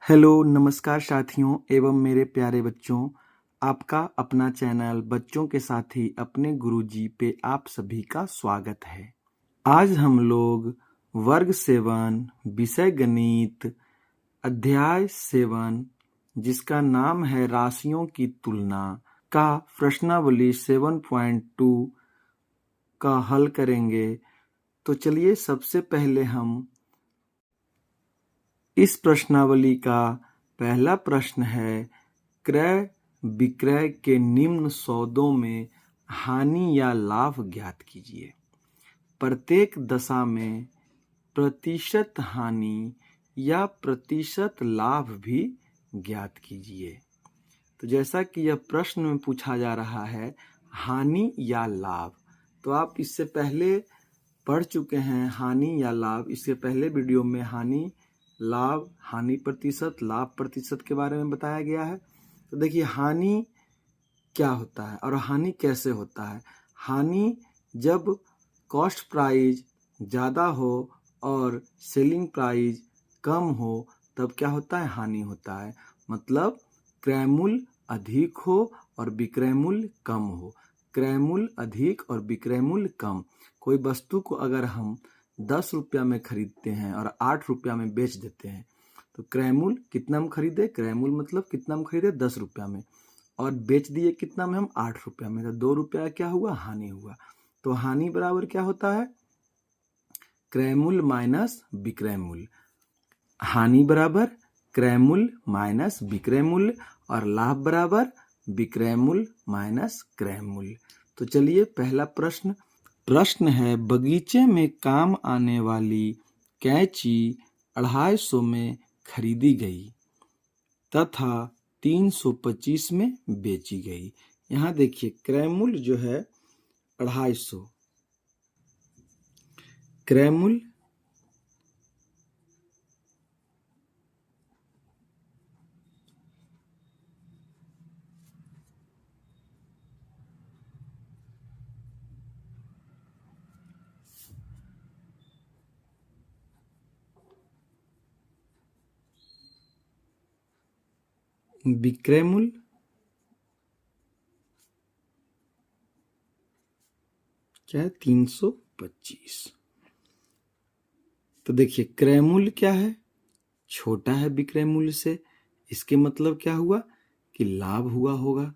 Hello नमस्कार साथियों एवं मेरे प्यारे बच्चों। आपका अपना चैनल बच्चों के साथी अपने गुरुजी पे आप सभी का स्वागत है। आज हम लोग वर्ग 7 विषय गणित अध्याय 7 जिसका नाम है राशियों की तुलना का प्रश्नावली 7.2 का हल करेंगे। तो चलिए सबसे पहले हम इस प्रश्नावली का पहला प्रश्न है, क्रय विक्रय के निम्न सौदों में हानि या लाभ ज्ञात कीजिए। प्रत्येक दशा में प्रतिशत हानि या प्रतिशत लाभ भी ज्ञात कीजिए। तो जैसा कि यह प्रश्न में पूछा जा रहा है हानि या लाभ, तो आप इससे पहले पढ़ चुके हैं हानि या लाभ। इससे पहले वीडियो में हानि लाभ, हानि प्रतिशत, लाभ प्रतिशत के बारे में बताया गया है। तो देखिए हानि क्या होता है और हानि कैसे होता है। हानि जब कॉस्ट प्राइस ज़्यादा हो और सेलिंग प्राइस कम हो तब क्या होता है, हानि होता है। मतलब क्रय मूल्य अधिक हो और विक्रय मूल्य कम हो। क्रय मूल्य अधिक और विक्रय मूल्य कम। कोई वस्तु को अगर हम 10 रुपया में खरीदते हैं और 8 रुपया में बेच देते हैं तो क्रय मूल्य कितना में खरीदे, क्रय मूल्य मतलब कितना में खरीदे 10 रुपया में, और बेच दिए कितना में हम 8 रुपया में, तो 2 रुपया क्या हुआ, हानि हुआ। तो हानि बराबर क्या होता है, क्रय मूल्य माइनस विक्रय मूल्य। हानि बराबर क्रय मूल्य माइनस विक्रय मूल्य और लाभ बराबर विक्रय मूल्य माइनस क्रय मूल्य। तो चलिए पहला प्रश्न है, बगीचे में काम आने वाली कैंची 250 में खरीदी गई तथा 325 में बेची गई। यहाँ देखिए क्रय मूल्य जो है 250, क्रय मूल्य विक्रय मूल्य क्या है, 325। तो देखिए क्रय मूल्य क्या है, छोटा है विक्रय मूल्य से। इसके मतलब क्या हुआ कि लाभ हुआ होगा।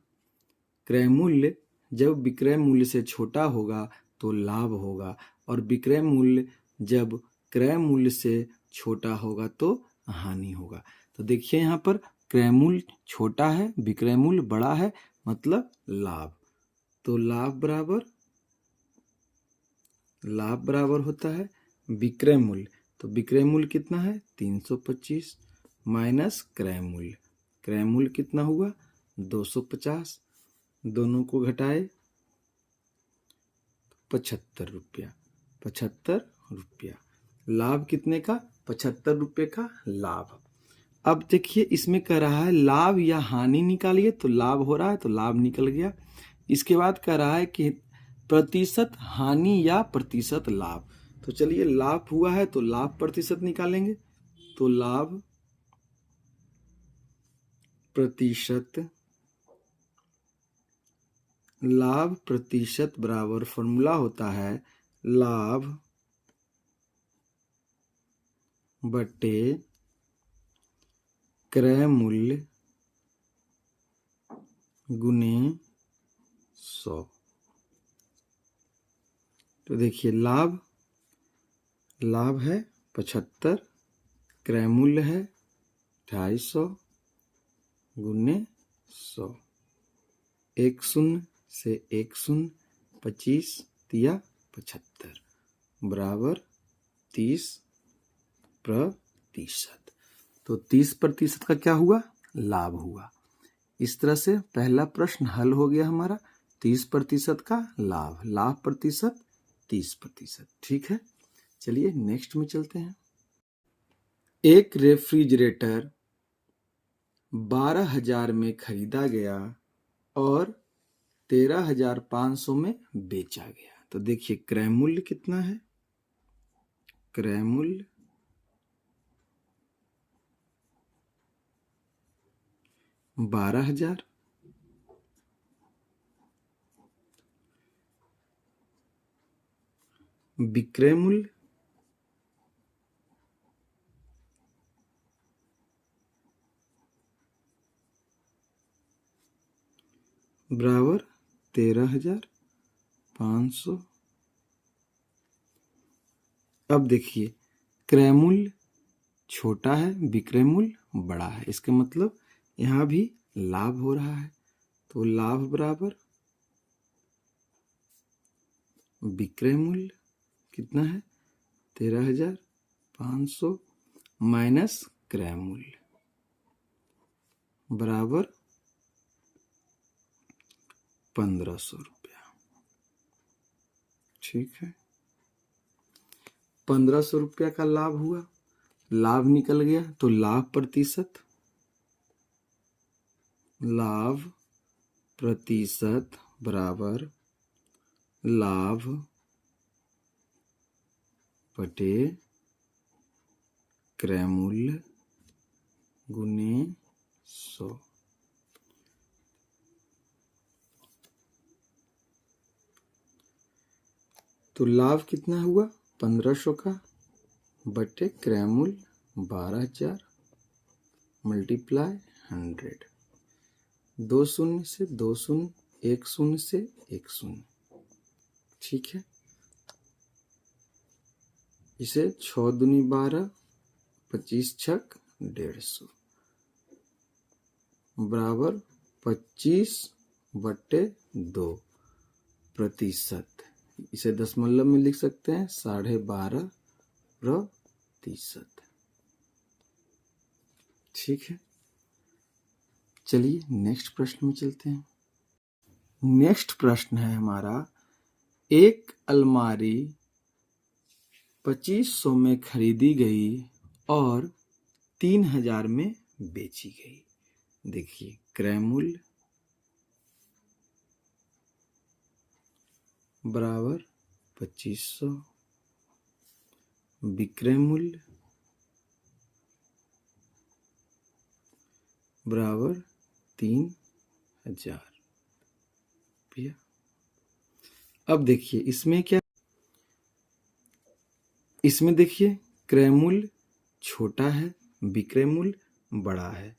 क्रय मूल्य जब विक्रय मूल्य से छोटा होगा तो लाभ होगा और विक्रय मूल्य जब क्रय मूल्य से छोटा होगा तो हानि होगा। तो देखिए यहाँ पर क्रय मूल्य छोटा है, विक्रय मूल्य बड़ा है, मतलब लाभ। तो लाभ बराबर होता है विक्रय मूल्य। तो विक्रय मूल्य कितना है, 325 माइनस क्रय मूल्य। क्रय मूल्य कितना हुआ, 250। दोनों को घटाए 75 रुपया। 75 रुपया। लाभ कितने का, 75 रुपये का लाभ। अब देखिए इसमें कह रहा है लाभ या हानि निकालिए, तो लाभ हो रहा है तो लाभ निकल गया। इसके बाद कह रहा है कि प्रतिशत हानि या प्रतिशत लाभ। तो चलिए लाभ हुआ है तो लाभ प्रतिशत निकालेंगे। तो लाभ प्रतिशत बराबर फॉर्मूला होता है लाभ बटे क्रय मूल्य गुने 100। तो देखिए लाभ है 75, क्रय मूल्य है 250 गुने 100। 1 शून्य से 1 शून्य, 25 तिया 75 बराबर 30%। तो 30% का क्या हुआ, लाभ हुआ। इस तरह से पहला प्रश्न हल हो गया हमारा। 30% का लाभ प्रतिशत 30%। ठीक है, चलिए नेक्स्ट में चलते हैं। एक रेफ्रिजरेटर 12,000 में खरीदा गया और 13,500 में बेचा गया। तो देखिए क्रय मूल्य कितना है, क्रय मूल्य 12,000। विक्रय मूल्य बराबर 13,500। अब देखिए, क्रय मूल्य छोटा है, विक्रय मूल्य बड़ा है, इसका मतलब यहां भी लाभ हो रहा है। तो लाभ बराबर विक्रय मूल्य कितना है 13,500 माइनस क्रय मूल्य बराबर 1,500 रुपया। ठीक है, 1,500 रुपया का लाभ हुआ, लाभ निकल गया तो लाभ प्रतिशत बराबर लाभ बटे क्रय मूल्य गुने 100। तो लाभ कितना हुआ 1,500 का बटे क्रय मूल्य 12,000 मल्टीप्लाई 100। 2 शून्य से 2 शून्य, 1 शून्य से 1 शून्य। ठीक है, इसे 6 दूनी 12, 25 छक 150 बराबर 25/2 प्रतिशत। इसे दशमलव में लिख सकते हैं 12.5%। ठीक है, चलिए नेक्स्ट प्रश्न में चलते हैं। नेक्स्ट प्रश्न है हमारा, एक अलमारी 2500 में खरीदी गई और 3,000 में बेची गई। देखिए, क्रय मूल्य बराबर 2500, विक्रय मूल्य बराबर 3,000 रुपया। अब देखिए इसमें क्या, इसमें देखिए क्रय मूल्य छोटा है, विक्रय मूल्य बड़ा है।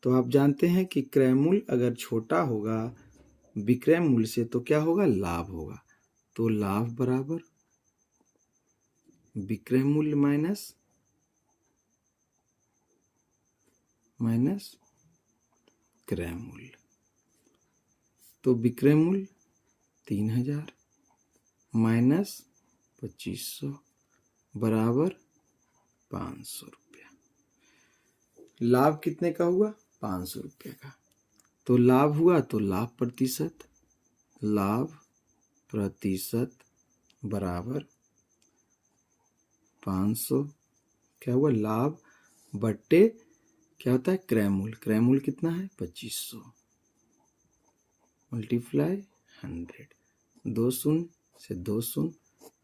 तो आप जानते हैं कि क्रय मूल्य अगर छोटा होगा विक्रय मूल्य से तो क्या होगा, लाभ होगा। तो लाभ बराबर विक्रय मूल्य माइनस क्रय मूल्य। तो विक्रय मूल्य 3,000 माइनस 2500 बराबर 500 रुपया। लाभ कितने का हुआ 500 रुपये का। तो लाभ हुआ तो लाभ प्रतिशत बराबर 500। क्या हुआ, लाभ बट्टे क्या होता है क्रय मूल्य। क्रय मूल्य कितना है 2500 मल्टीप्लाई 100। 2 शून्य से 2 शून्य,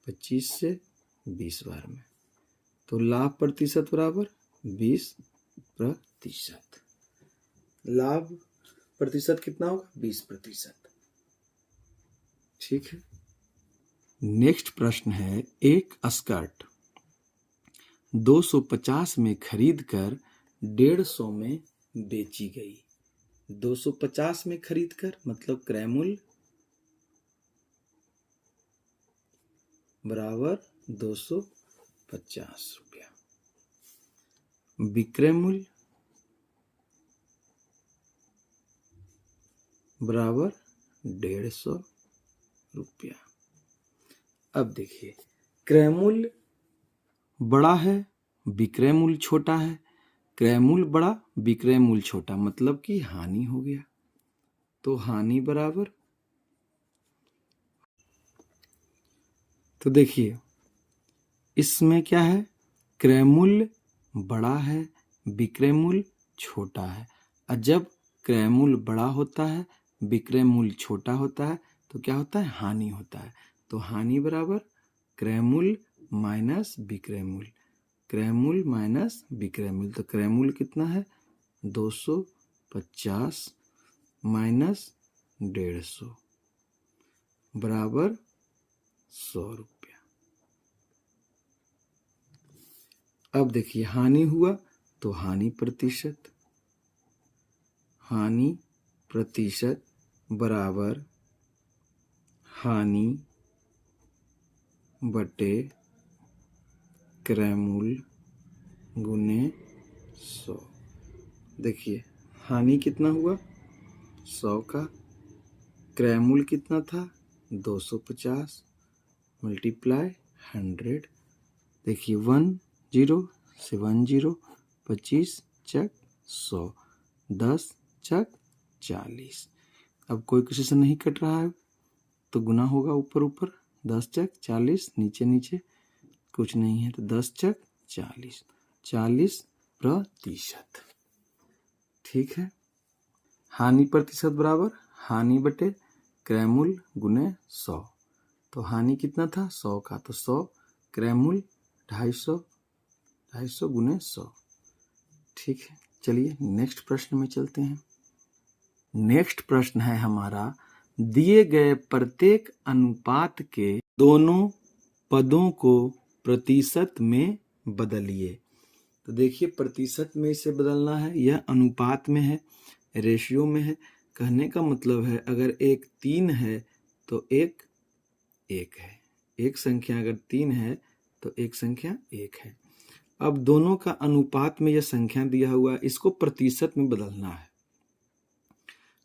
25 से 20 बार में। तो लाभ प्रतिशत बराबर 20%। लाभ प्रतिशत कितना होगा 20%। ठीक है, नेक्स्ट प्रश्न है, एक स्कर्ट 250 में खरीद कर 150 में बेची गई। 250 में खरीद कर मतलब क्रय मूल्य बराबर 250 रुपया, विक्रय मूल्य बराबर 150 रुपया। अब देखिए, क्रय मूल्य बड़ा है, विक्रय मूल्य छोटा है। क्रय मूल्य बड़ा, विक्रय मूल्य छोटा, मतलब कि हानि हो गया। तो हानि बराबर, तो देखिए इसमें क्या है, क्रय मूल्य बड़ा है, विक्रय मूल्य छोटा है। और जब क्रय मूल्य बड़ा होता है, विक्रय मूल्य छोटा होता है, तो क्या होता है, हानि होता है। तो हानि बराबर क्रय मूल्य माइनस विक्रय मूल्य। क्रय मूल्य माइनस विक्रय मूल्य। तो क्रय मूल्य कितना है 250 50 माइनस 150 बराबर 100 रुपया। अब देखिए हानि हुआ तो हानि प्रतिशत बराबर हानि बटे क्रय मूल्य गुने 100। देखिए हानि कितना हुआ 100 का, क्रय मूल्य कितना था 250 मल्टीप्लाई 100। देखिए 10 से 10, 25 चक 100, 10 चक 40। अब कोई किसी से नहीं कट रहा है तो गुना होगा ऊपर ऊपर, 10 चक 40, नीचे नीचे कुछ नहीं है तो 10 चक 40, 40%। ठीक है। हानि प्रतिशत बराबर हानि बटे क्रय मूल्य गुने 100। तो हानि कितना था 100 का, तो 100 क्रय मूल्य 250 गुने 100। ठीक है, चलिए नेक्स्ट प्रश्न में चलते हैं। नेक्स्ट प्रश्न है हमारा, दिए गए प्रत्येक अनुपात के दोनों पदों को प्रतिशत में बदलिए। तो देखिए प्रतिशत में इसे बदलना है, यह अनुपात में है, रेशियो में है। कहने का मतलब है अगर एक 3 है तो एक 1 है, एक संख्या अगर 3 है तो एक संख्या 1 है। अब दोनों का अनुपात में यह संख्या दिया हुआ है, इसको प्रतिशत में बदलना है।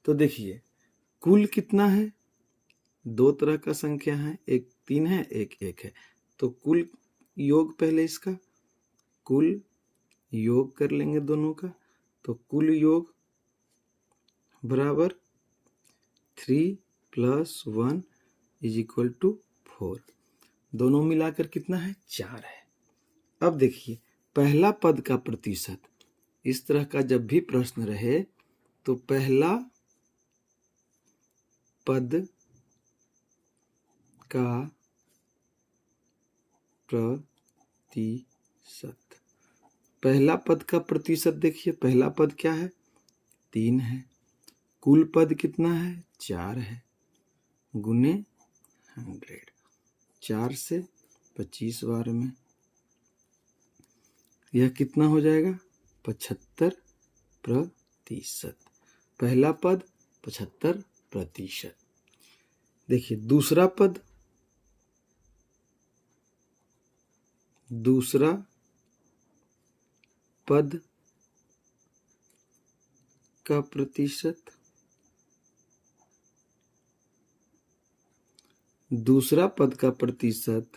तो देखिए कुल कितना है, दो तरह का संख्या है, एक 3 है एक 1 है। तो कुल योग पहले इसका कुल योग कर लेंगे दोनों का, तो कुल योग बराबर 3 + 1 = 4। दोनों मिलाकर कितना है 4 है। अब देखिए पहला पद का प्रतिशत, इस तरह का जब भी प्रश्न रहे तो पहला पद का प्रतिशत, पहला पद का प्रतिशत देखिए पहला पद क्या है 3 है, कुल पद कितना है 4 है, गुने 100, 4 से 25 बार में यह कितना हो जाएगा 75%। पहला पद 75%। देखिए दूसरा पद का प्रतिशत, दूसरा पद का प्रतिशत,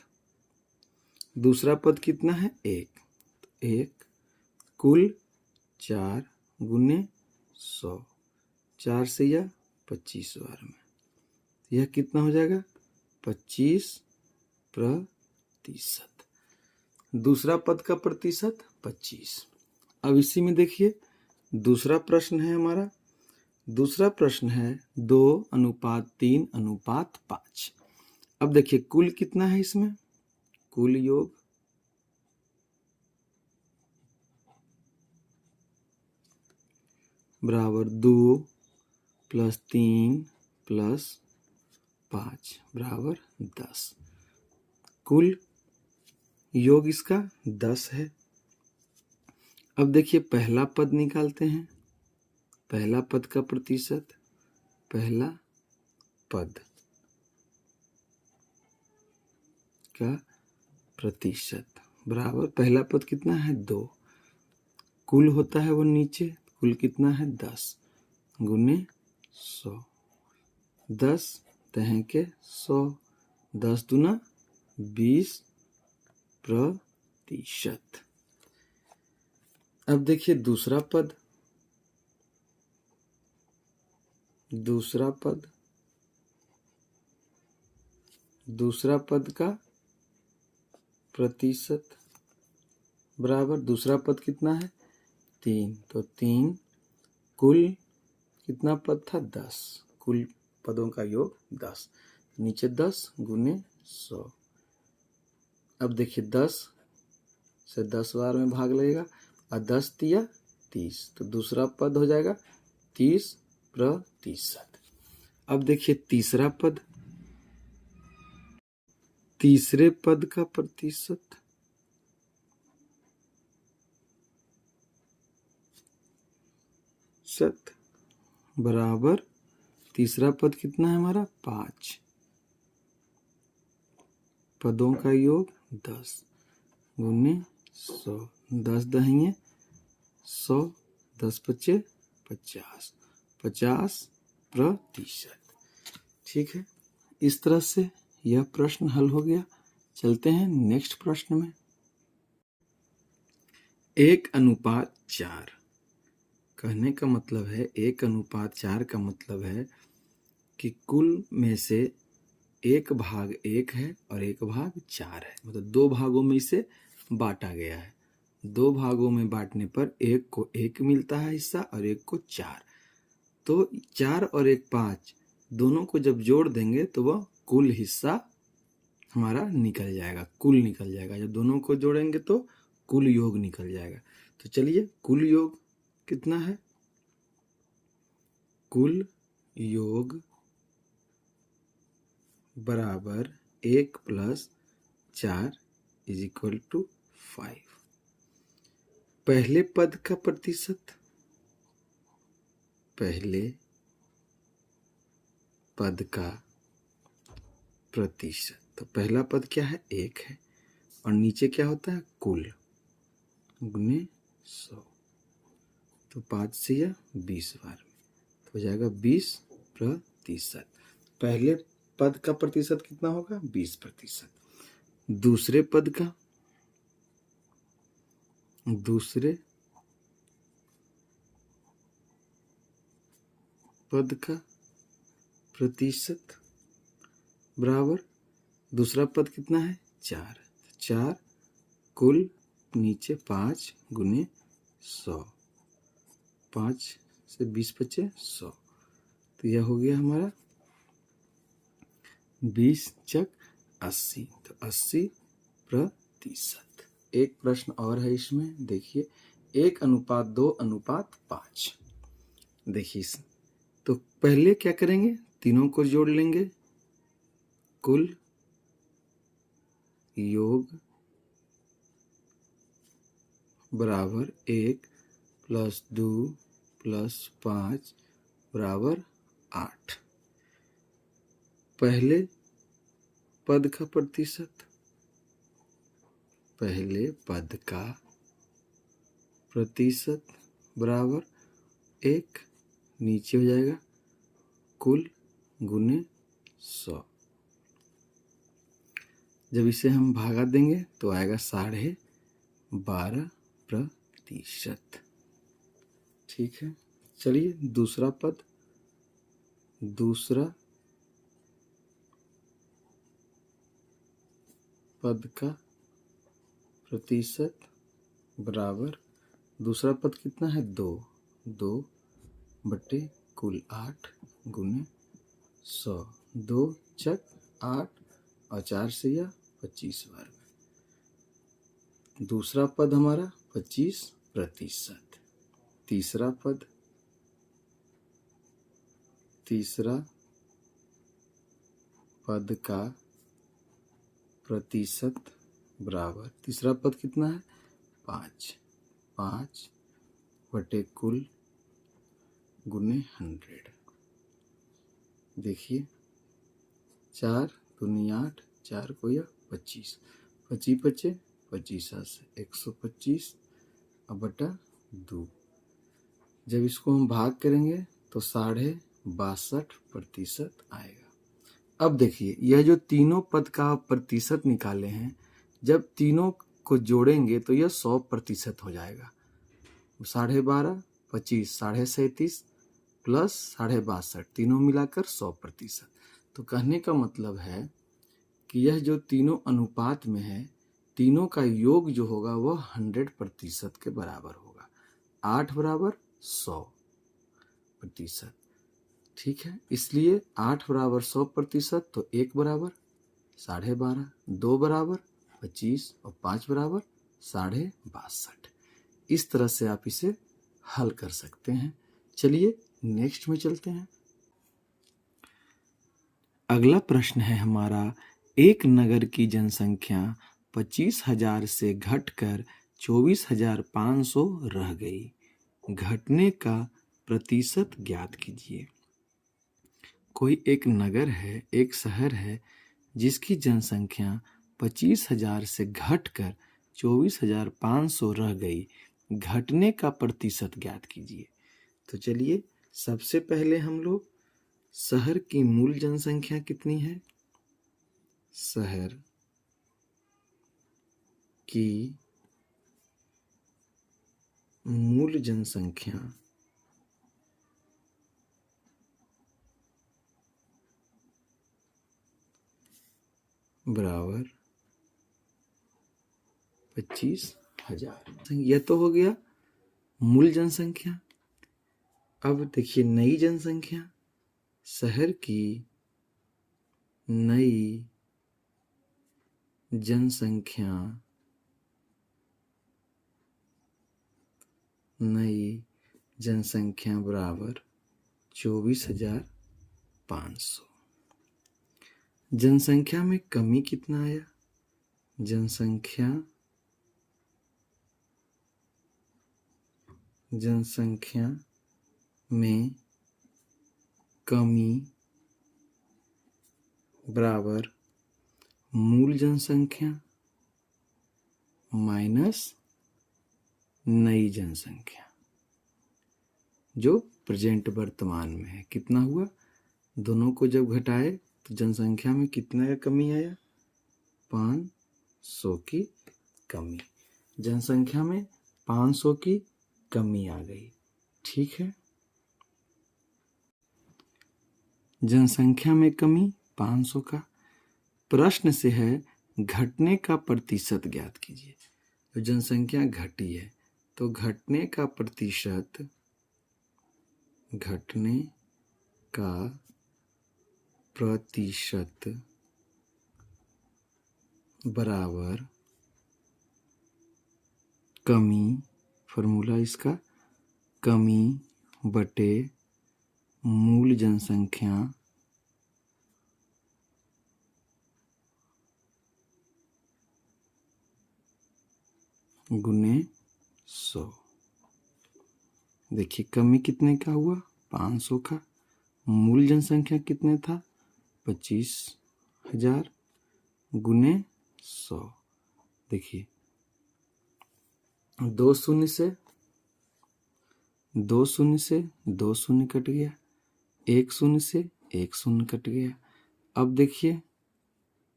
दूसरा पद कितना है 1, कुल 4 गुने 100, 4 से यह 25 बार में यह कितना हो जाएगा 25%। दूसरा पद का प्रतिशत 25। अब इसी में देखिए दूसरा प्रश्न है हमारा, दूसरा प्रश्न है 2:3:5। अब देखिए कुल कितना है इसमें, कुल योग बराबर 2 + 3 + 5 बराबर 10। कुल योग इसका 10 है। अब देखिए पहला पद निकालते हैं, पहला पद का प्रतिशत, पहला पद का प्रतिशत बराबर पहला पद कितना है 2, कुल होता है वो नीचे, कुल कितना है 10 गुने 100, 10 तहें के 100, 10 दूना 20%। अब देखिए दूसरा पद का प्रतिशत बराबर दूसरा पद कितना है 3, तो 3 कुल कितना पद था 10, कुल पदों का योग 10, नीचे 10 गुने 100। अब देखिए 10 से 10 बार में भाग लगेगा और 10 × 3 = 30, तो दूसरा पद हो जाएगा 30%। अब देखिए तीसरा पद, तीसरे पद का प्रतिशत बराबर, तीसरा पद कितना है हमारा 5, पदों का योग 10 गुने 100, 10 दहेंगे 100, 10 पचे 50, 50%। ठीक है, इस तरह से यह प्रश्न हल हो गया। चलते हैं नेक्स्ट प्रश्न में। 1:4, कहने का मतलब है 1:4 का मतलब है कि कुल में से 1/1 है और 1/4 है, मतलब 2 भागों में इसे बांटा गया है। 2 भागों में बांटने पर 1 को 1 मिलता है हिस्सा और 1 को 4, तो 4 और 1 5, दोनों को जब जोड़ देंगे तो वह कुल हिस्सा हमारा निकल जाएगा, कुल निकल जाएगा। जब दोनों को जोड़ेंगे तो कुल योग निकल जाएगा। तो चलिए कुल योग कितना है, कुल योग बराबर 1 + 4 = 5। पहले पद का प्रतिशत, पहले पद का प्रतिशत, तो पहला पद क्या है 1 है और नीचे क्या होता है कुल गुने 100, तो 5 से या 20 बार में तो हो जाएगा 20%। पहले पद का प्रतिशत कितना होगा 20%। दूसरे पद का, दूसरे पद का प्रतिशत बराबर, दूसरा पद कितना है 4, 4 कुल नीचे 5 गुने 100, 5 से 20 बचे 100, तो यह हो गया हमारा 20 × 80, तो 80%। एक प्रश्न और है इसमें, देखिए 1:2:5। देखिए तो पहले क्या करेंगे, तीनों को जोड़ लेंगे, कुल योग बराबर 1 + 2 + 5 बराबर 8। पहले पद का प्रतिशत, पहले पद का प्रतिशत बराबर 1, नीचे हो जाएगा कुल गुने 100, जब इसे हम भागा देंगे तो आएगा 12.5%। ठीक है, चलिए दूसरा पद, दूसरा पद का प्रतिशत बराबर, दूसरा पद कितना है 2, 2 बटे कुल 8 गुने 100, 2 × 8 और 4 से या 25 बार में, दूसरा पद हमारा 25%। तीसरा पद, तीसरा पद का प्रतिशत बराबर, तीसरा पद कितना है 5, 5 बटे कुल गुने 100। देखिए 4 दूनी 8, 4 को या 25, 25 बचे 25 से 125 अब बटा 2, जब इसको हम भाग करेंगे तो 62.5% आएगा। अब देखिए यह जो तीनों पद का प्रतिशत निकाले हैं, जब तीनों को जोड़ेंगे तो यह 100% हो जाएगा। 12.5, 25, 37.5 प्लस 62.5, तीनों मिलाकर 100%। तो कहने का मतलब है कि यह जो तीनों अनुपात में है, तीनों का योग जो होगा वह 100% के बराबर होगा। 8 बराबर 100%। ठीक है, इसलिए 8 बराबर 100%, तो 1 बराबर 12.5, 2 बराबर 25 और 5 बराबर 62.5। इस तरह से आप इसे हल कर सकते हैं। चलिए नेक्स्ट में चलते हैं। अगला प्रश्न है हमारा, एक नगर की जनसंख्या 25,000 से घटकर 24,500 रह गई। घटने का प्रतिशत ज्ञात कीजिए। कोई एक नगर है, एक शहर है जिसकी जनसंख्या 25,000 से घटकर 24,500 रह गई। घटने का प्रतिशत ज्ञात कीजिए। तो चलिए, सबसे पहले हम लोग शहर की मूल जनसंख्या कितनी है, शहर की मूल जनसंख्या बराबर 25,000। यह तो हो गया मूल जनसंख्या। अब देखिए नई जनसंख्या, शहर की नई जनसंख्या बराबर 24,500। जनसंख्या में कमी कितना आया, जनसंख्या में कमी बराबर मूल जनसंख्या माइनस नई जनसंख्या जो प्रेजेंट वर्तमान में है। कितना हुआ, दोनों को जब घटाए तो जनसंख्या में कितना का कमी आया, 500 की कमी। जनसंख्या में 500 की कमी आ गई। ठीक है, जनसंख्या में कमी 500 का। प्रश्न से है घटने का प्रतिशत ज्ञात कीजिए। तो जनसंख्या घटी है तो घटने का प्रतिशत बराबर कमी, फॉर्मूला इसका कमी बटे मूल जनसंख्या गुने 100। देखिए कमी कितने का हुआ, 500 का। मूल जनसंख्या कितने था, 25,000 गुने 100। देखिए 2 शून्य से 2 शून्य कट गया, 1 शून्य से 1 शून्य कट गया। अब देखिए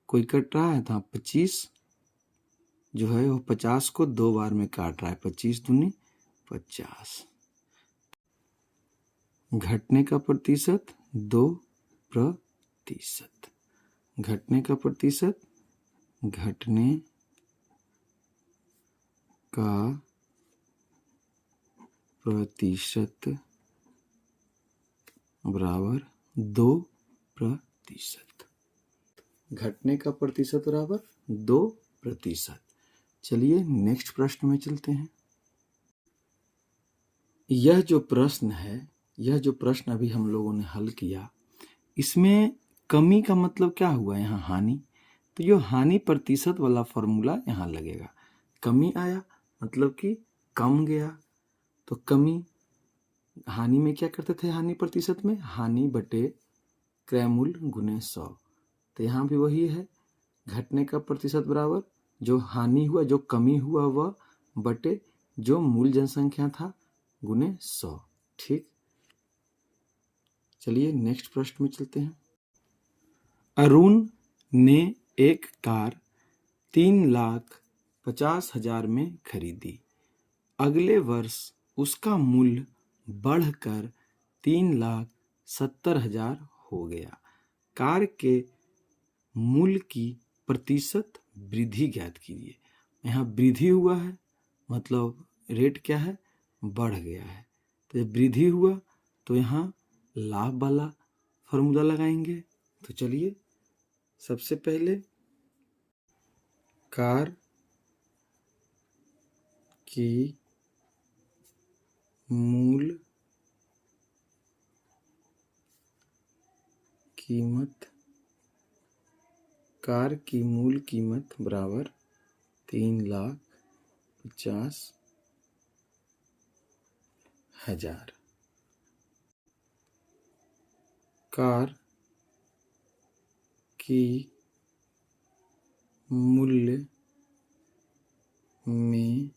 कोई कट रहा है, था 25 जो है वो 50 को 2 बार में काट रहा है, 25 दूनी 50। घटने का प्रतिशत 2%। घटने का प्रतिशत बराबर 2%। घटने का प्रतिशत बराबर 2%। चलिए नेक्स्ट प्रश्न में चलते हैं। यह जो प्रश्न अभी हम लोगों ने हल किया, इसमें कमी का मतलब क्या हुआ, यहाँ हानि। तो ये हानि प्रतिशत वाला फॉर्मूला यहाँ लगेगा। कमी आया मतलब कि कम गया, तो कमी, हानि में क्या करते थे, हानि प्रतिशत में हानि बटे क्रय मूल्य गुने 100। तो यहाँ भी वही है, घटने का प्रतिशत बराबर जो हानि हुआ, जो कमी हुआ वह बटे जो मूल जनसंख्या था गुने 100। ठीक, चलिए नेक्स्ट प्रश्न में चलते हैं। अरुण ने एक कार 3,50,000 में खरीदी। अगले वर्ष उसका मूल्य बढ़कर 3,70,000 हो गया। कार के मूल्य की प्रतिशत वृद्धि ज्ञात कीजिए। यहाँ वृद्धि हुआ है मतलब रेट क्या है, बढ़ गया है। तो जब वृद्धि हुआ तो यहाँ लाभ वाला फॉर्मूला लगाएंगे। तो चलिए सबसे पहले कार की मूल कीमत, कार की मूल कीमत बराबर 3,50,000। कार की मूल्य में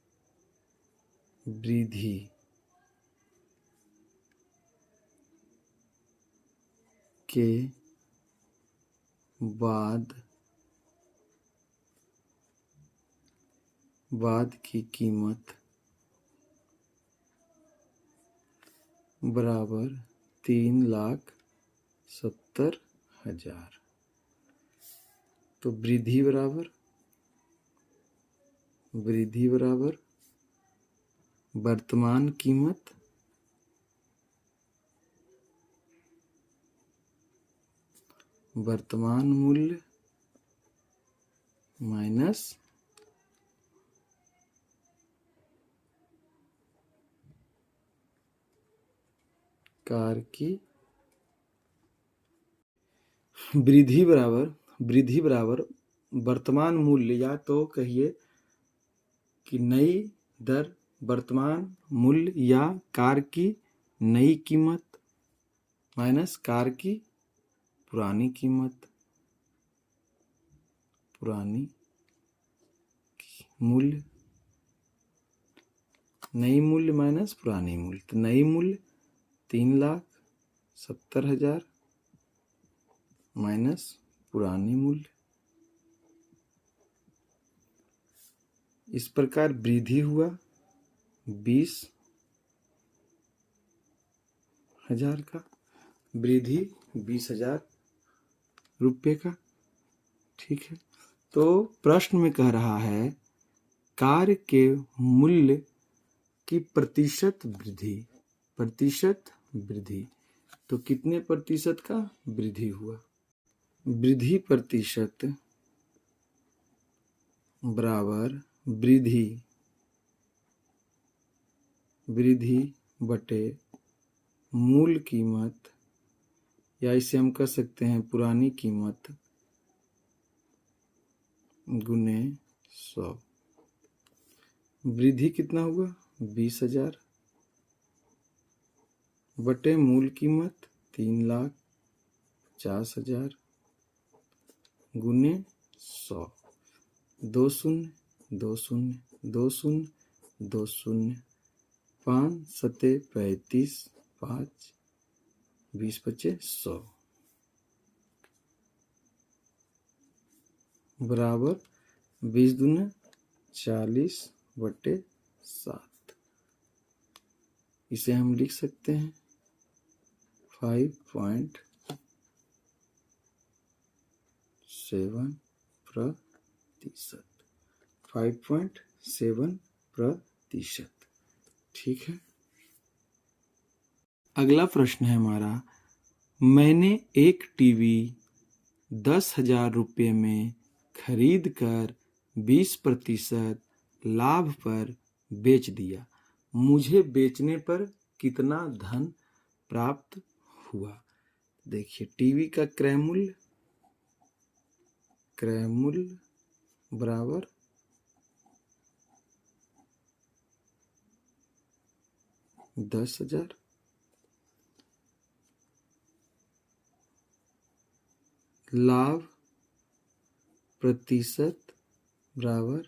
वृद्धि के बाद की कीमत बराबर 3,70,000। तो वृद्धि बराबर वर्तमान कीमत वर्तमान मूल्य माइनस कार की वृद्धि बराबर वर्तमान मूल्य, या तो कहिए कि नई दर वर्तमान मूल्य या कार की नई कीमत माइनस कार की पुरानी कीमत, पुरानी मूल्य, नई मूल्य माइनस पुरानी मूल्य। तो नई मूल्य 3,70,000 माइनस पुरानी मूल्य। इस प्रकार वृद्धि हुआ 20,000 का, वृद्धि 20,000 रुपये का। ठीक है, तो प्रश्न में कह रहा है कार के मूल्य की प्रतिशत वृद्धि, तो कितने प्रतिशत का वृद्धि हुआ? वृद्धि प्रतिशत बराबर वृद्धि बटे मूल कीमत, या इसे हम कह सकते हैं पुरानी कीमत गुने 100। वृद्धि कितना हुआ? 20,000 बटे मूल कीमत 3,50,000 गुने 100। 2 शून्य 2 शून्य 2 शून्य 2 शून्य, 5 सते 35, 5 20 बचे 100 बराबर 20 दूने 40 बटे 7। इसे हम लिख सकते हैं 5.7%। ठीक है। अगला प्रश्न है हमारा, मैंने एक टीवी 10,000 रुपये में खरीद कर 20% लाभ पर बेच दिया, मुझे बेचने पर कितना धन प्राप्त हुआ? देखिए, टीवी का क्रय मूल्य बराबर 10,000 लाभ प्रतिशत बराबर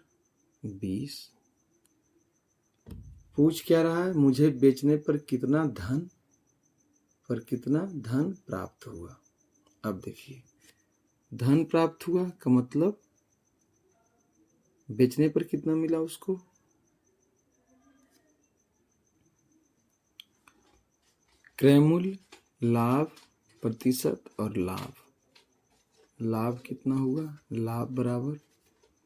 20। पूछ क्या रहा है? मुझे बेचने पर कितना धन प्राप्त हुआ। अब देखिए, धन प्राप्त हुआ का मतलब बेचने पर कितना मिला उसको। क्रय मूल्य, लाभ, प्रतिशत और लाभ कितना हुआ? लाभ बराबर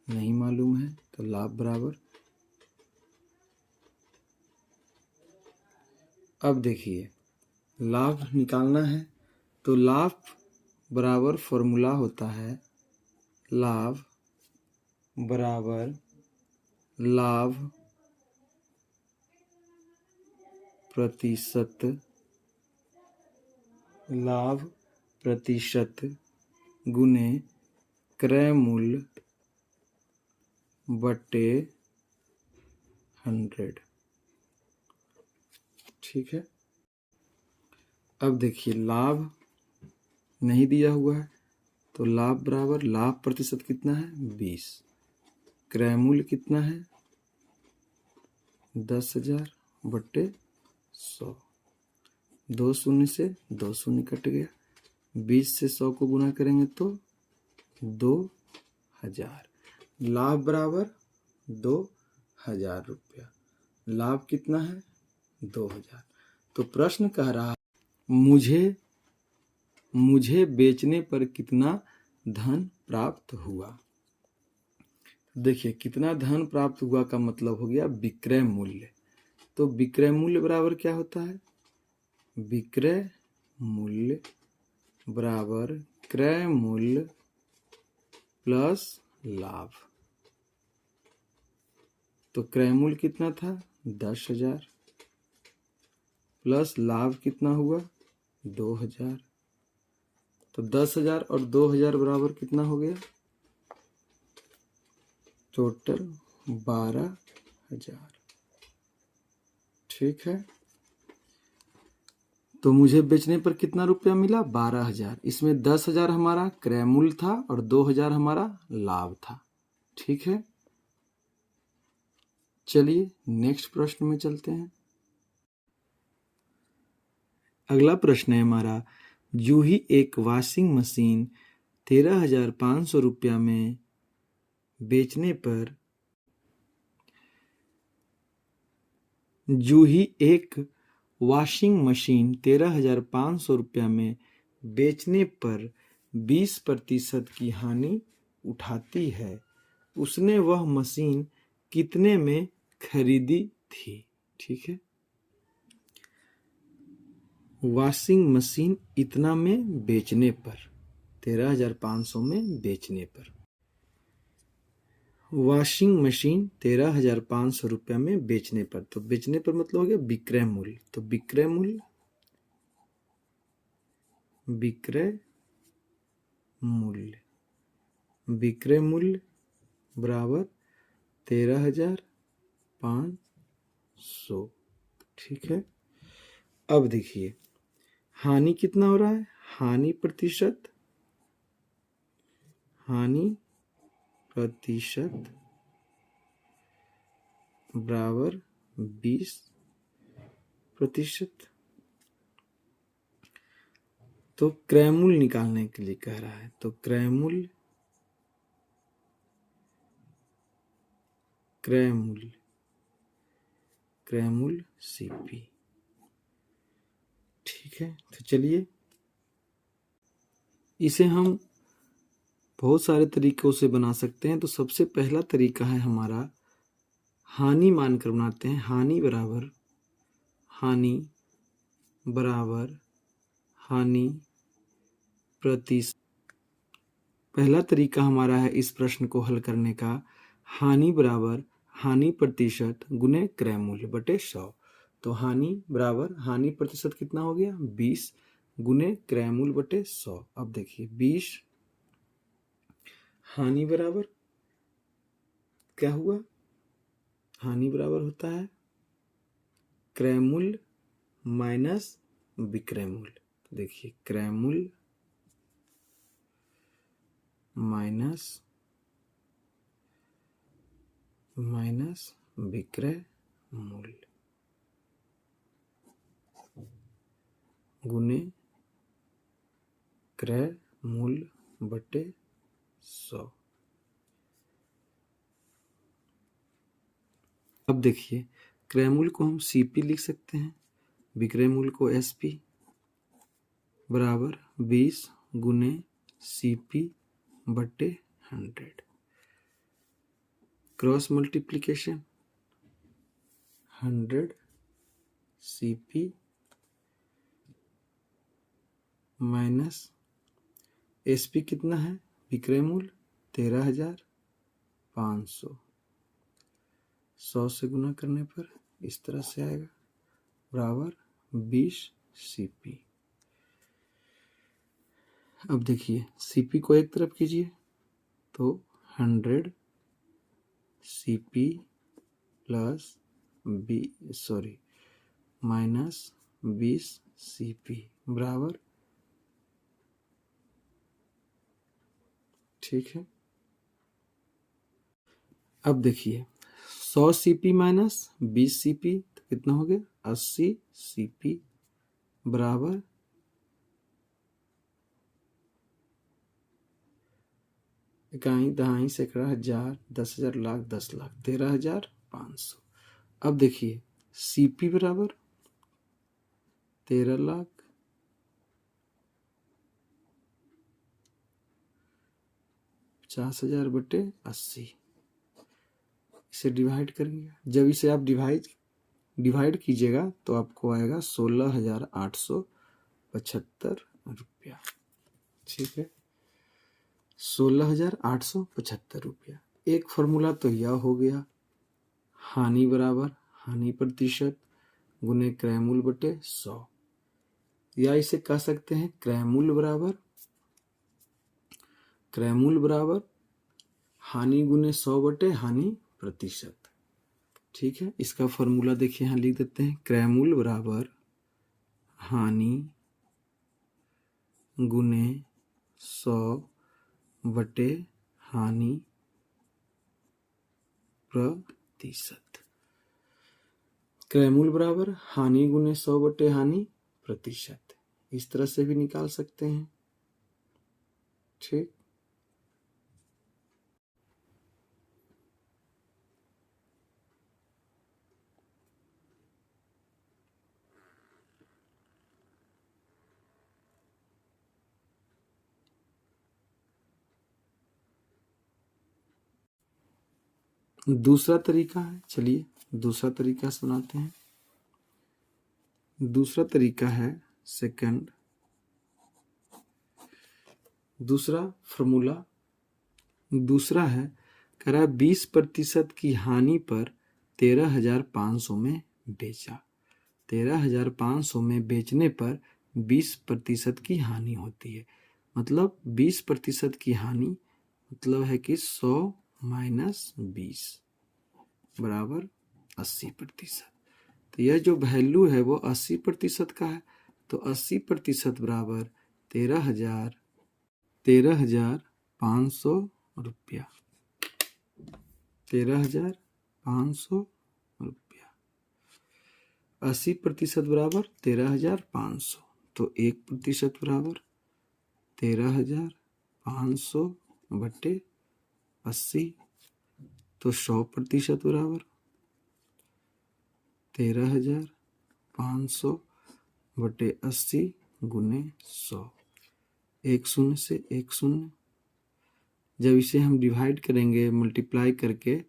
नहीं मालूम है, तो लाभ बराबर, अब देखिए लाभ निकालना है तो लाभ बराबर फॉर्मूला होता है लाभ बराबर लाभ प्रतिशत प्रतिशत गुने क्रय मूल्य बटे 100। ठीक है। अब देखिए लाभ नहीं दिया हुआ है, तो लाभ बराबर लाभ प्रतिशत कितना है 20, क्रय मूल्य कितना है 10,000 बटे 100। 2 शून्य से 2 शून्य कट गया, 20 से 100 को गुना करेंगे तो 2,000। लाभ बराबर 2,000 रुपया, लाभ कितना है 2,000। तो प्रश्न कह रहा है मुझे बेचने पर कितना धन प्राप्त हुआ। देखिए कितना धन प्राप्त हुआ का मतलब हो गया विक्रय मूल्य। तो विक्रय मूल्य बराबर क्या होता है, विक्रय मूल्य बराबर क्रय मूल्य प्लस लाभ। तो क्रय मूल्य कितना था 10,000 प्लस लाभ कितना हुआ 2,000। तो 10,000 और 2,000 बराबर कितना हो गया, टोटल 12,000। ठीक है। तो मुझे बेचने पर कितना रुपया मिला 12,000। इसमें 10,000 हमारा क्रय मूल्य था और 2,000 हमारा लाभ था। ठीक है। चलिए नेक्स्ट प्रश्न में चलते हैं। अगला प्रश्न है हमारा, जूही एक वॉशिंग मशीन 13,500 रुपया में बेचने पर जूही एक वॉशिंग मशीन 13,500 रुपया में बेचने पर 20% की हानि उठाती है। उसने वह मशीन कितने में खरीदी थी। ठीक है। वॉशिंग मशीन इतना में बेचने पर, 13,500 में बेचने पर, वॉशिंग मशीन 13,500 रुपया में बेचने पर। तो बेचने पर मतलब हो गया विक्रय मूल्य। तो विक्रय मूल्य बराबर 13,500। ठीक है। अब देखिए हानि कितना हो रहा है, हानि प्रतिशत बराबर 20%। तो क्रय मूल्य निकालने के लिए कह रहा है। तो क्रय मूल्य सीपी। ठीक है। तो चलिए इसे हम बहुत सारे तरीकों से बना सकते हैं। तो सबसे पहला तरीका है हमारा हानि मानकर बनाते हैं। हानि बराबर हानि प्रतिशत। पहला तरीका हमारा है इस प्रश्न को हल करने का, हानि बराबर हानि प्रतिशत गुने क्रय मूल्य बटे 100। तो हानि बराबर हानि प्रतिशत कितना हो गया 20 गुने क्रय मूल्य बटे 100। अब देखिए 20 हानि बराबर क्या हुआ, हानि बराबर होता है क्रय मूल्य माइनस विक्रय मूल्य। देखिए क्रय मूल्य माइनस विक्रय मूल्य गुने क्रय मूल्य बटे 100। अब देखिए क्रय मूल्य को हम सीपी लिख सकते हैं, विक्रय मूल्य को एसपी बराबर 20 गुने सीपी बटे 100। Cross multiplication 100 CP minus SP कितना है विक्रय मूल्य 13,500, 100 से गुना करने पर इस तरह से आएगा बराबर 20 सीपी। अब देखिए सीपी को एक तरफ कीजिए तो 100 सीपी प्लस माइनस 20 सीपी बराबर, ठीक है। अब देखिए 100 सीपी माइनस 20 सीपी तो कितना हो गया 80 सीपी बराबर इकाई दहाई सैकड़ा हजार 10,000 लाख 10 लाख 13,500। अब देखिए सीपी बराबर 13 लाख 50,000 बटे 80, इसे डिवाइड करेंगे। जब इसे आप डिवाइड कीजिएगा तो आपको आएगा 16,875 रुपया, ठीक है। 16,875 रुपया। एक फॉर्मूला तो यह हो गया, हानि बराबर हानि प्रतिशत गुने क्रय मूल्य बटे 100, या इसे कह सकते हैं क्रय मूल्य बराबर हानि गुने 100 बटे हानि प्रतिशत, ठीक है। इसका फॉर्मूला देखिए यहाँ लिख देते हैं, क्रय मूल्य बराबर हानि गुने 100 बटे हानि प्रतिशत। क्रय मूल्य बराबर हानि गुने 100 बटे हानि प्रतिशत, इस तरह से भी निकाल सकते हैं, ठीक। दूसरा तरीका है, चलिए दूसरा तरीका सुनाते हैं। दूसरा तरीका है सेकंड, दूसरा फॉर्मूला दूसरा है, कह रहा है 20% की हानि पर 13,500 में बेचा। 13,500 में बेचने पर 20% की हानि होती है। मतलब 20% की हानि मतलब है कि 100 माइनस 20 बराबर 80%। तो यह जो वैल्यू है वो 80% का है, तो 80% बराबर 13,500 रुपया। 13,500 रुपया। 80% बराबर 13,500, तो 1% बराबर 13,500 बटे 80, तो 100% बराबर 13,500 बटे 80 गुने 100, 1 शून्य से 1 शून्य। जब इसे हम डिवाइड करेंगे मल्टीप्लाई करके,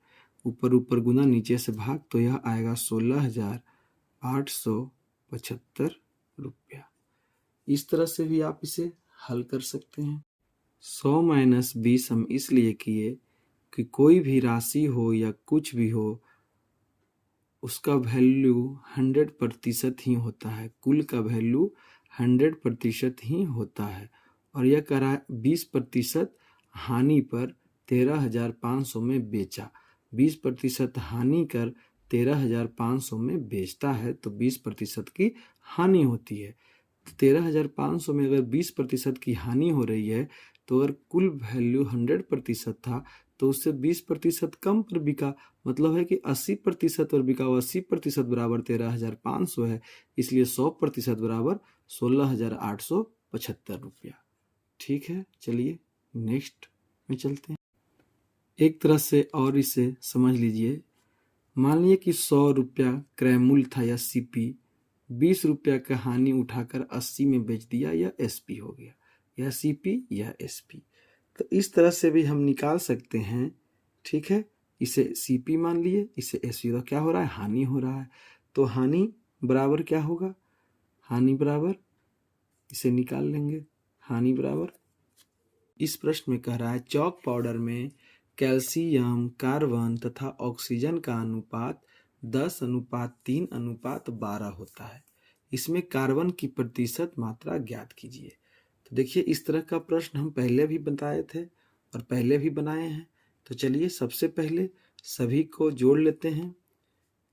ऊपर ऊपर गुना नीचे से भाग, तो यह आएगा 16,875 रुपया। इस तरह से भी आप इसे हल कर सकते हैं। 100 माइनस 20 हम इसलिए किए कि कोई भी राशि हो या कुछ भी हो उसका वैल्यू 100% ही होता है, कुल का वैल्यू 100% ही होता है। और यह कह रहा है 20% हानि पर 13,500 में बेचा। 20% हानि कर 13,500 में बेचता है तो 20% की हानि होती है। 13,500 में अगर 20% की हानि हो रही है तो अगर कुल वैल्यू 100% था तो उससे 20% कम पर बिका, मतलब है कि 80% पर बिका। 80% बराबर 13,500 है, इसलिए 100% बराबर 16,875 रुपया। ठीक है, चलिए नेक्स्ट में चलते हैं। एक तरह से और इसे समझ लीजिए, मान लीजिए कि 100 रुपया क्रय मूल्य था या सीपी, 20 रुपया का हानि उठाकर 80 में बेच दिया, या एसपी हो गया, या सीपी या एसपी। तो इस तरह से भी हम निकाल सकते हैं, ठीक है। इसे सीपी मान लिए, इसे एसपी, तो क्या हो रहा है, हानि हो रहा है। तो हानि बराबर क्या होगा, हानि बराबर, इसे निकाल लेंगे, हानि बराबर, इस प्रश्न में कह रहा है चॉक पाउडर में कैल्शियम, कार्बन तथा ऑक्सीजन का अनुपात 10:3:12 होता है। इसमें कार्बन की प्रतिशत मात्रा ज्ञात कीजिए। तो देखिए इस तरह का प्रश्न हम पहले भी बताए थे और पहले भी बनाए हैं। तो चलिए सबसे पहले सभी को जोड़ लेते हैं।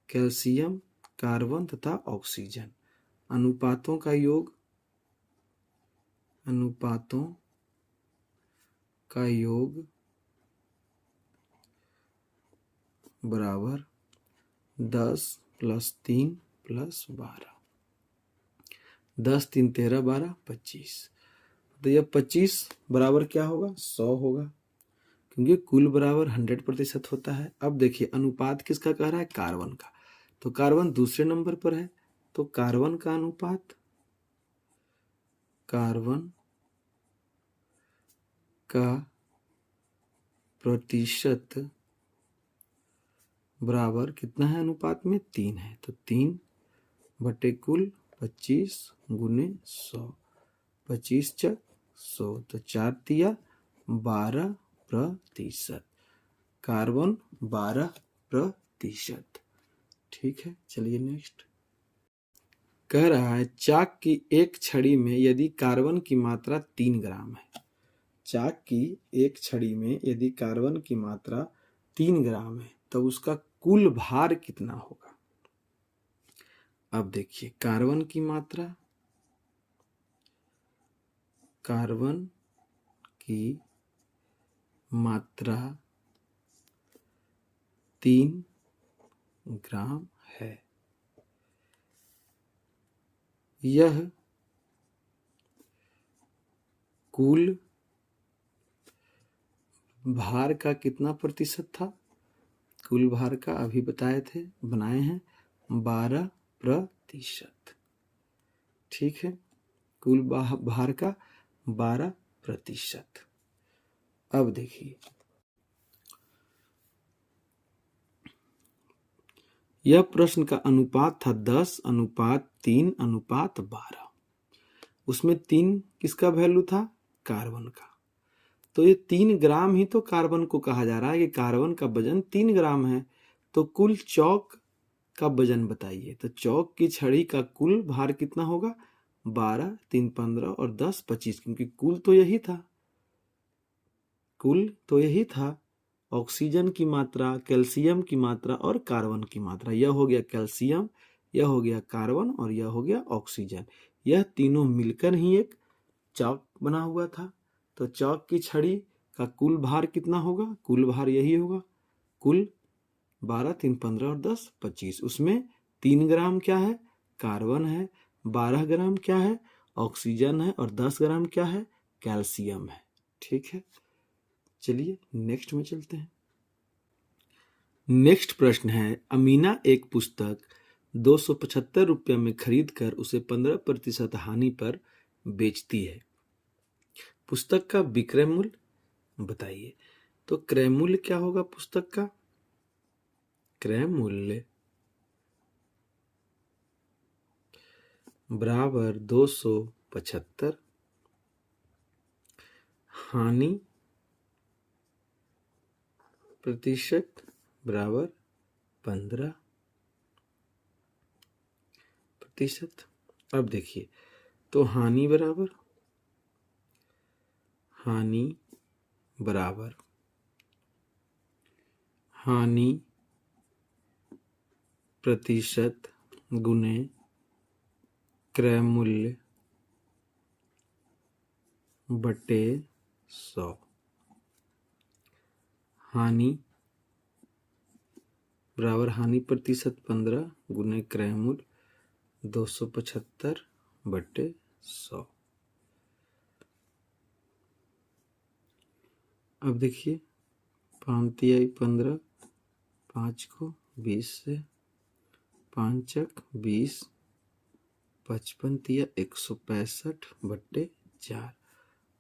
कैल्शियम, कार्बन तथा ऑक्सीजन, अनुपातों का योग, अनुपातों का योग बराबर 10 + 3 + 12। 10 3 13 12 25। तो यह 25 बराबर क्या होगा? 100 होगा, क्योंकि कुल बराबर 100% होता है। अब देखिए अनुपात किसका कह रहा है? कार्बन का। तो कार्बन दूसरे नंबर पर है, तो कार्बन का अनुपात, कार्बन का प्रतिशत बराबर कितना है? अनुपात में 3 है, तो 3 बटे कुल 25 गुने 100। 25 × 100, तो 4 तिया 12%। कार्बन 12%। ठीक है, चलिए नेक्स्ट। कह रहा है चाक की एक छड़ी में यदि कार्बन की मात्रा 3 ग्राम है। चाक की एक छड़ी में यदि कार्बन की मात्रा 3 ग्राम है, तब उसका कुल भार कितना होगा? अब देखिए कार्बन की मात्रा, कार्बन की मात्रा 3 ग्राम है। यह कुल भार का कितना प्रतिशत था? कुल भार का अभी बताए थे, बनाए हैं 12%। ठीक है, कुल भार का 12%। अब देखिए यह प्रश्न का अनुपात था 10:3:12। उसमें 3 किसका वैल्यू था? कार्बन का। तो ये 3 ग्राम ही तो कार्बन को कहा जा रहा है कि कार्बन का वजन 3 ग्राम है। तो कुल चौक का वजन बताइए। तो चौक की छड़ी का कुल भार कितना होगा? 12, 3 15 और 10 25, क्योंकि कुल तो यही था, कुल तो यही था। ऑक्सीजन की मात्रा, कैल्शियम की मात्रा और कार्बन की मात्रा। यह हो गया कैल्शियम, यह हो गया कार्बन और यह हो गया ऑक्सीजन। यह तीनों मिलकर ही एक चौक बना हुआ था। तो चौक की छड़ी का कुल भार कितना होगा? कुल भार यही होगा, कुल 12, 3 15 और 10 25। उसमें 3 ग्राम क्या है? कार्बन है। 12 ग्राम क्या है? ऑक्सीजन है। और 10 ग्राम क्या है? कैल्शियम है। ठीक है, चलिए नेक्स्ट में चलते हैं। नेक्स्ट प्रश्न है, अमीना एक पुस्तक 275 रुपये में खरीद कर उसे 15% हानि पर बेचती है। पुस्तक का विक्रय मूल्य बताइए। तो क्रय मूल्य क्या होगा पुस्तक का? क्रय मूल्य बराबर 275, हानि प्रतिशत बराबर 15%। अब देखिए, तो हानि बराबर हानि प्रतिशत गुने क्रय मूल्य बटे 100। हानि बराबर हानि प्रतिशत 15 गुने क्रय मूल्य 275 बटे 100। अब देखिए 5 तिया 15, 5 को 20 से, 5 × 20, 55 तिया 165 बटे 4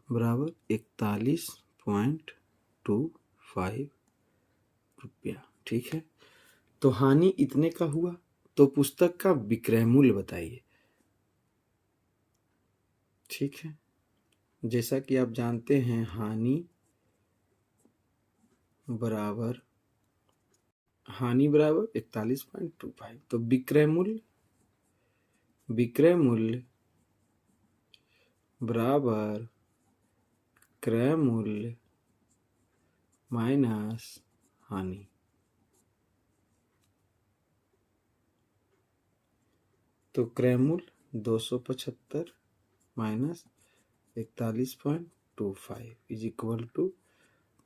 बराबर 41.25 रुपया। ठीक है, तो हानि इतने का हुआ। तो पुस्तक का विक्रय मूल्य बताइए। ठीक है, जैसा कि आप जानते हैं हानि बराबर 41.25। तो विक्रय मूल्य बराबर क्रय मूल्य माइनस हानि। तो क्रय मूल्य 275 माइनस 41.25 इज इक्वल टू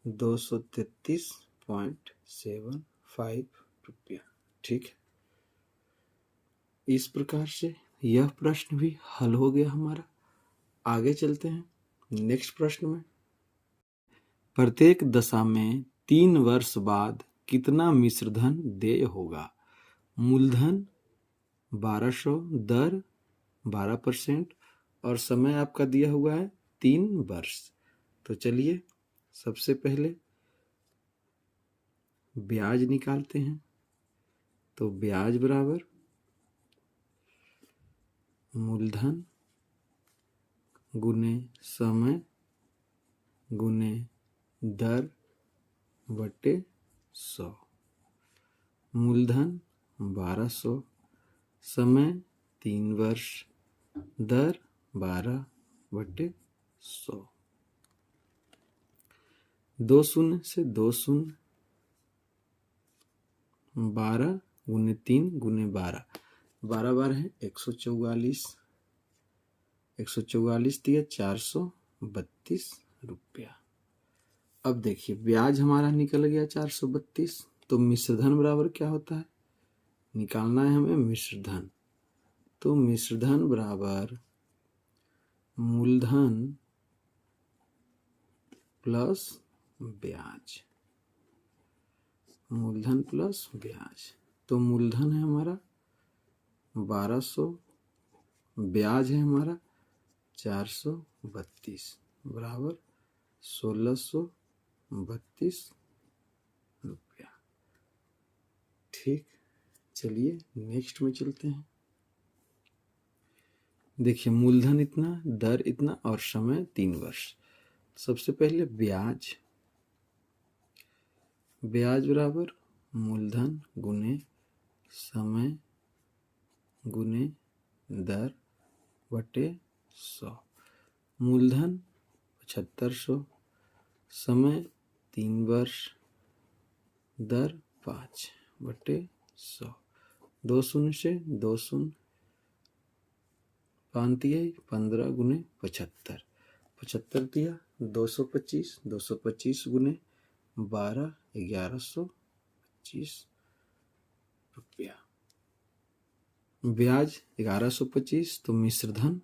233.75 रुपया। ठीक है, इस प्रकार से यह प्रश्न भी हल हो गया हमारा। आगे चलते हैं नेक्स्ट प्रश्न में। प्रत्येक दशा में 3 वर्ष बाद कितना मिश्रधन देय होगा? मूलधन 1200, दर 12% और समय आपका दिया हुआ है 3 वर्ष। तो चलिए सबसे पहले ब्याज निकालते हैं। तो ब्याज बराबर मूलधन गुने समय गुने दर बटे 100। मूलधन 1200, समय 3 वर्ष, दर 12/100। 2 शून्य से 2 शून्य, 12 गुने 3 गुने 12, 12 बार है 144, 144 दिया 432 रुपया। अब देखिए ब्याज हमारा निकल गया 432। तो मिश्रधन बराबर क्या होता है? निकालना है हमें मिश्रधन। तो मिश्रधन बराबर मूलधन प्लस ब्याज। मूलधन प्लस ब्याज। तो मूलधन है हमारा 1200, ब्याज है हमारा 432 बराबर 1632 रुपया। ठीक, चलिए नेक्स्ट में चलते हैं। देखिए मूलधन इतना, दर इतना और समय 3 वर्ष। सबसे पहले ब्याज। ब्याज बराबर मूलधन गुने समय गुने दर बटे 100। मूलधन 7500, समय 3 वर्ष, दर 5/100। 2 शून्य से 2 शून्य, 5 दिए 15 गुने 75, 75 दिया 225, 225 गुने 12, 1125 रुपया। ब्याज 1125। तो मिश्रधन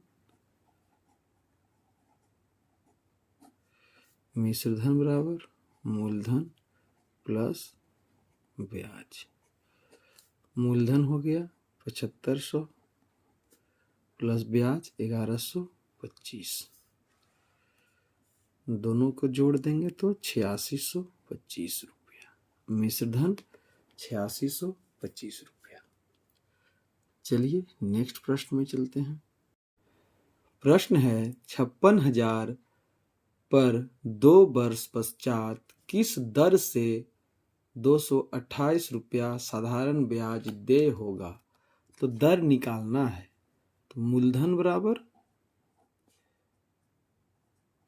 बराबर मूलधन प्लस ब्याज। मूलधन हो गया 7500 प्लस ब्याज 1125, दोनों को जोड़ देंगे तो 8625 रुपया। मिश्रधन 8625 रुपया। चलिए नेक्स्ट प्रश्न में चलते हैं। प्रश्न है 56,000 पर 2 वर्ष पश्चात किस दर से 228 रुपया साधारण ब्याज देय होगा? तो दर निकालना है। तो मूलधन बराबर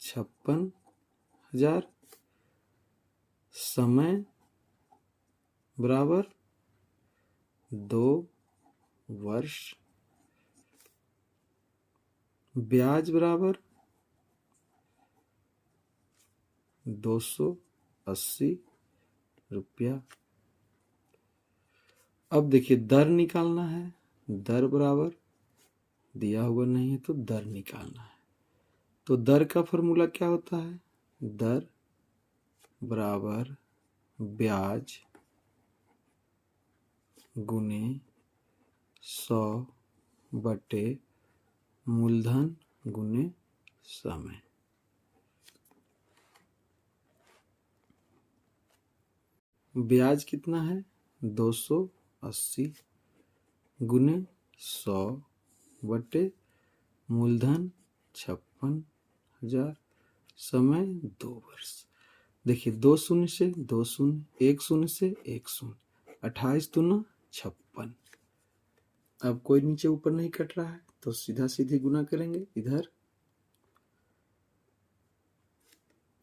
56,000, समय बराबर 2 वर्ष, ब्याज बराबर 280 रुपया। अब देखिए दर निकालना है। दर बराबर दिया हुआ नहीं है तो दर निकालना है। तो दर का फॉर्मूला क्या होता है? दर बराबर ब्याज गुने 100 बटे मूलधन गुने समय। ब्याज कितना है? 280 गुने 100 बटे मूलधन 56,000, समय 2 वर्ष। देखिए 2 शून्य से 2 शून्य, 1 शून्य से 1 शून्य, 28 दूना 56। अब कोई नीचे ऊपर नहीं कट रहा है तो सीधा सीधी गुना करेंगे। इधर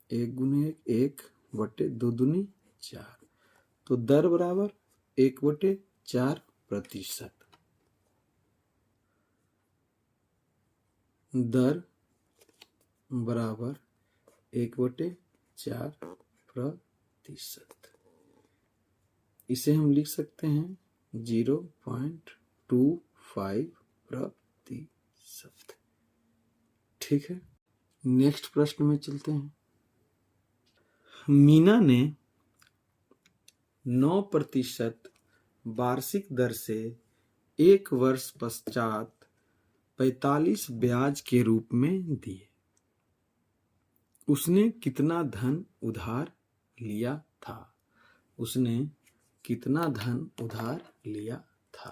1 गुने 1, 1 बटे 2 दूनी 4। तो दर बराबर 1/4%। दर बराबर 1/4%। इसे हम लिख सकते हैं 0.25%। ठीक है, नेक्स्ट प्रश्न में चलते हैं। मीना ने 9% वार्षिक दर से 1 वर्ष पश्चात 45 ब्याज के रूप में दिए। उसने कितना धन उधार लिया था? उसने कितना धन उधार लिया था?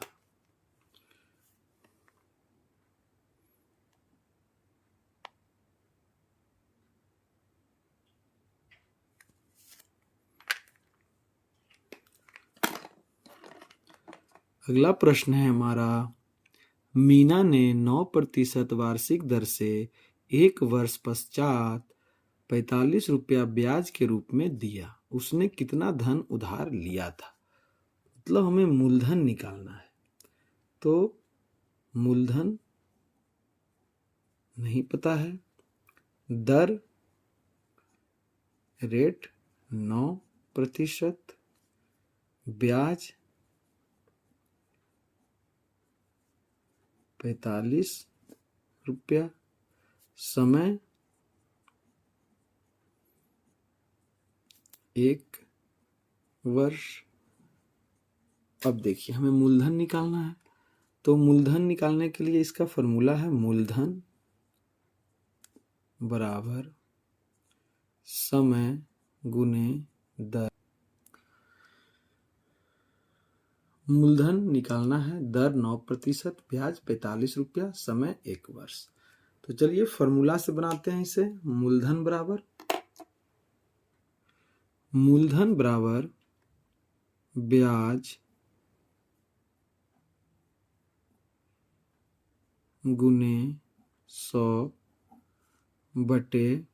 अगला प्रश्न है हमारा, मीना ने 9% वार्षिक दर से 1 वर्ष पश्चात 45 रुपया ब्याज के रूप में दिया। उसने कितना धन उधार लिया था? मतलब हमें मूलधन निकालना है। तो मूलधन नहीं पता है, दर रेट 9%, ब्याज 45 रुपया, समय 1 वर्ष। अब देखिए हमें मूलधन निकालना है, तो मूलधन निकालने के लिए इसका फॉर्मूला है मूलधन बराबर समय गुने दर। मूलधन निकालना है, दर 9%, ब्याज 45 रुपया, समय 1 वर्ष। तो चलिए फॉर्मूला से बनाते हैं इसे। मूलधन बराबर ब्याज गुने 100 बटे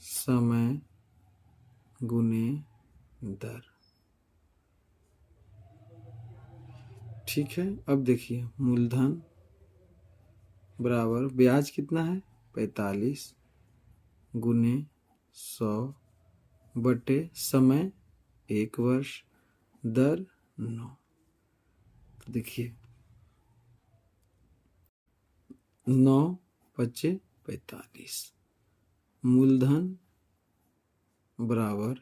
समय गुने दर। ठीक है, अब देखिए मूलधन बराबर ब्याज कितना है 45 गुने 100 बटे समय 1 वर्ष, दर 9। तो देखिए 9 बचे 45। मूलधन बराबर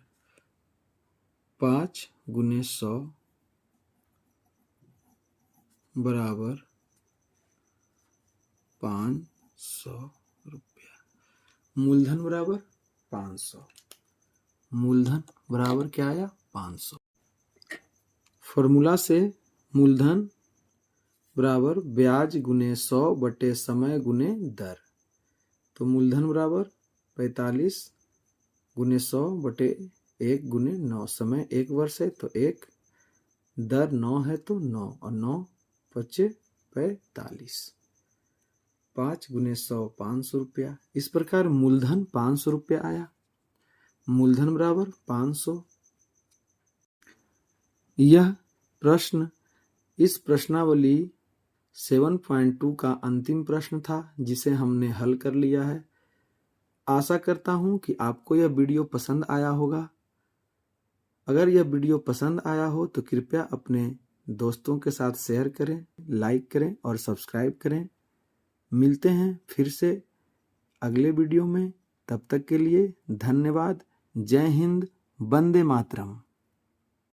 5 गुने 100 बराबर 500 रुपया। मूलधन बराबर 500। मूलधन बराबर क्या आया 500। फॉर्मूला से मूलधन बराबर ब्याज गुने 100 बटे समय गुने दर। तो मूलधन बराबर 45 गुने 100 बटे 1 गुने 9, समय 1 वर्ष है तो 1, दर 9 है तो 9 और 9 बचे 45। 5 गुने 100 500 रुपया। इस प्रकार मूलधन 500 रुपया आया। मूलधन बराबर 500। यह प्रश्न इस प्रश्नावली 7.2 का अंतिम प्रश्न था, जिसे हमने हल कर लिया है। आशा करता हूं कि आपको यह वीडियो पसंद आया होगा। अगर यह वीडियो पसंद आया हो तो कृपया अपने दोस्तों के साथ शेयर करें, लाइक करें और सब्सक्राइब करें। मिलते हैं फिर से अगले वीडियो में। तब तक के लिए धन्यवाद। जय हिंद, वंदे मातरम।